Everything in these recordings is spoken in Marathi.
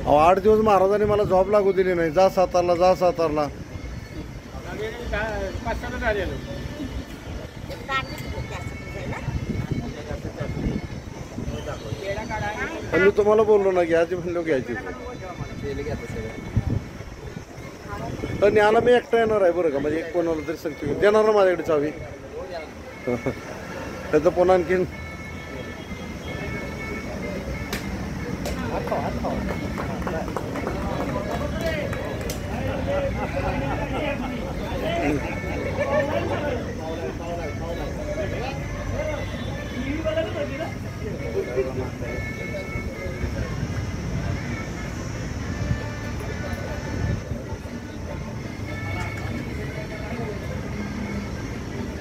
अहो 8 दिवस महाराजांनी मला जॉब लागू दिली नाही. जा सातारला, जा सातारला. मी तुम्हाला बोललो ना घ्यायची म्हणलो घ्यायची. तर न्यायला मी एकटा येणार आहे बरं का. म्हणजे एक कोणाला तरी सांगतो देणार ना माझ्याकडे चावी. त्याचं पुन्हा आणखीन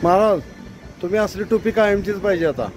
महाराज तुम्ही असली टोपी कायमचीच पाहिजे आता.